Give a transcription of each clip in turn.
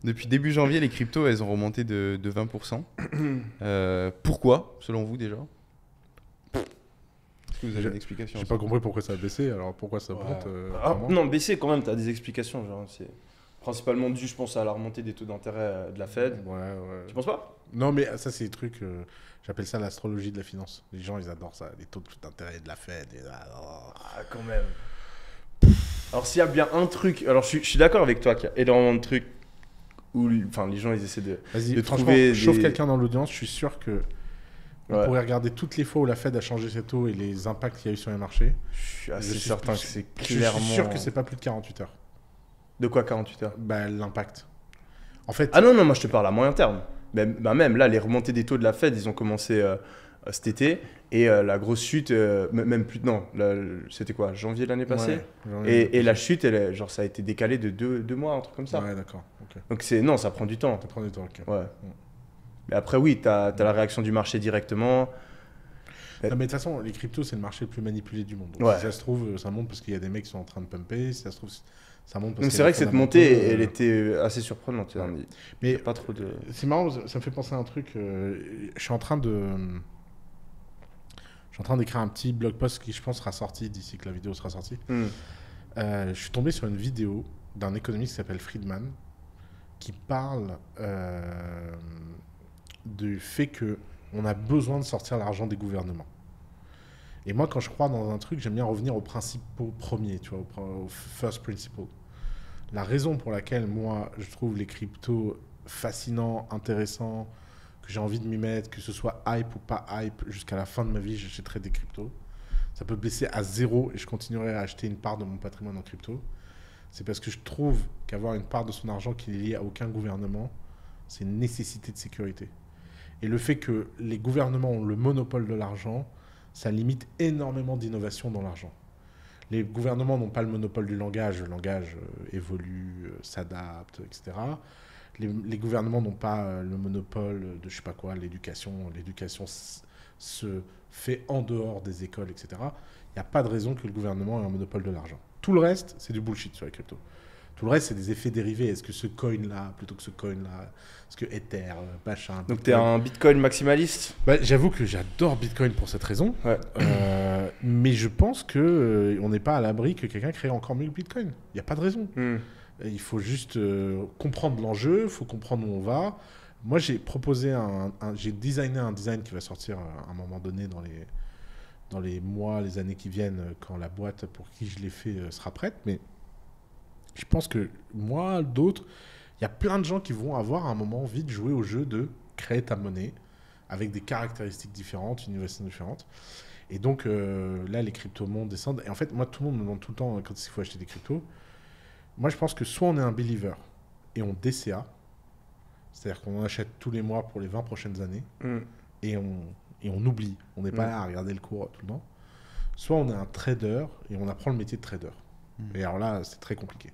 Depuis début janvier, les cryptos, elles ont remonté de 20%. Pourquoi, selon vous, déjà? Est-ce que vous avez une explication? J'ai pas compris pourquoi ça a baissé, alors pourquoi ça monte Non, baisser quand même, tu as des explications. Genre, c'est principalement dû, je pense, à la remontée des taux d'intérêt de la Fed. Ouais. Tu penses pas? Non, mais ça, c'est des trucs. J'appelle ça l'astrologie de la finance. Les gens, ils adorent ça. Les taux d'intérêt de la Fed. Quand même. Alors, s'il y a bien un truc. Alors, je suis d'accord avec toi qu'il y a énormément de trucs où les gens, ils essaient de Vas-y, franchement, trouver. chauffe quelqu'un dans l'audience. Je suis sûr que. On Ouais. pourrait regarder toutes les fois où la Fed a changé ses taux et les impacts qu'il y a eu sur les marchés. Je suis assez Je suis- certain que c'est clairement. Je suis sûr que c'est pas plus de 48 heures. De quoi 48 heures? Bah, l'impact. En fait, Ah non, moi je te parle à moyen terme. Même là, les remontées des taux de la Fed, ils ont commencé cet été. Et la grosse chute, même plus. Non, c'était quoi? Janvier de l'année passée? Et la chute, genre, ça a été décalé de 2 mois, un truc comme ça. Ouais, d'accord. Ok. Donc non, ça prend du temps. Ça prend du temps, ok. Ouais. Mais après, oui, tu as la réaction du marché directement. Non, mais de toute façon, les cryptos, c'est le marché le plus manipulé du monde. Donc, Ouais. si ça se trouve, ça monte parce qu'il y a des mecs qui sont en train de pumper. Si ça se trouve, ça monte parce Donc qu'il y c'est a vrai des que cette fondamentaux, montée, elle était assez surprenante. Ouais. Il Mais y a pas trop de. c'est marrant, ça me fait penser à un truc. Je suis en train d'écrire un petit blog post qui, je pense, sera sorti d'ici que la vidéo sera sortie. Je suis tombé sur une vidéo d'un économiste qui s'appelle Friedman qui parle du fait que on a besoin de sortir l'argent des gouvernements. Et moi, quand je crois dans un truc, j'aime bien revenir aux principaux premiers, tu vois, au first principle. La raison pour laquelle, moi, je trouve les cryptos fascinants, intéressants, que j'ai envie de m'y mettre, que ce soit hype ou pas hype, jusqu'à la fin de ma vie, j'achèterai des cryptos. Ça peut baisser à 0 et je continuerai à acheter une part de mon patrimoine en crypto. C'est parce que je trouve qu'avoir une part de son argent qui n'est liée à aucun gouvernement, c'est une nécessité de sécurité. Et le fait que les gouvernements ont le monopole de l'argent, ça limite énormément d'innovation dans l'argent. Les gouvernements n'ont pas le monopole du langage. Le langage évolue, s'adapte, etc. Les gouvernements n'ont pas le monopole de je sais pas quoi, l'éducation. L'éducation se fait en dehors des écoles, etc. Il n'y a pas de raison que le gouvernement ait un monopole de l'argent. Tout le reste, c'est du bullshit sur les cryptos. Tout le reste, c'est des effets dérivés. Est-ce que ce coin-là, plutôt que ce coin-là, est-ce que Ether, machin... Donc tu es un Bitcoin maximaliste? J'avoue que j'adore Bitcoin pour cette raison. Ouais. Mais je pense qu'on n'est pas à l'abri que quelqu'un crée encore mieux que Bitcoin. Il n'y a pas de raison. Il faut juste comprendre l'enjeu, il faut comprendre où on va. Moi, j'ai proposé j'ai designé un design qui va sortir à un moment donné dans les mois, les années qui viennent, quand la boîte pour qui je l'ai fait sera prête. Mais je pense que moi, d'autres, il y a plein de gens qui vont avoir à un moment envie de jouer au jeu de créer ta monnaie avec des caractéristiques différentes, une innovation différente. Et donc là, les cryptos descendent. Et en fait, moi, tout le monde me demande tout le temps quand il faut acheter des cryptos. Moi, je pense que soit on est un believer et on DCA, c'est-à-dire qu'on en achète tous les mois pour les 20 prochaines années, et on oublie. On n'est pas là à regarder le cours tout le temps. Soit on est un trader et on apprend le métier de trader. Et alors là, c'est très compliqué.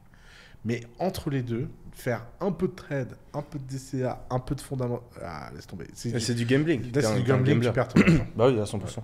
Mais entre les deux, faire un peu de trade, un peu de DCA, un peu de fondamental... Ah, laisse tomber. C'est du gambling. Là, c'est du gambling, tu perds ton argent. Bah oui, à 100%.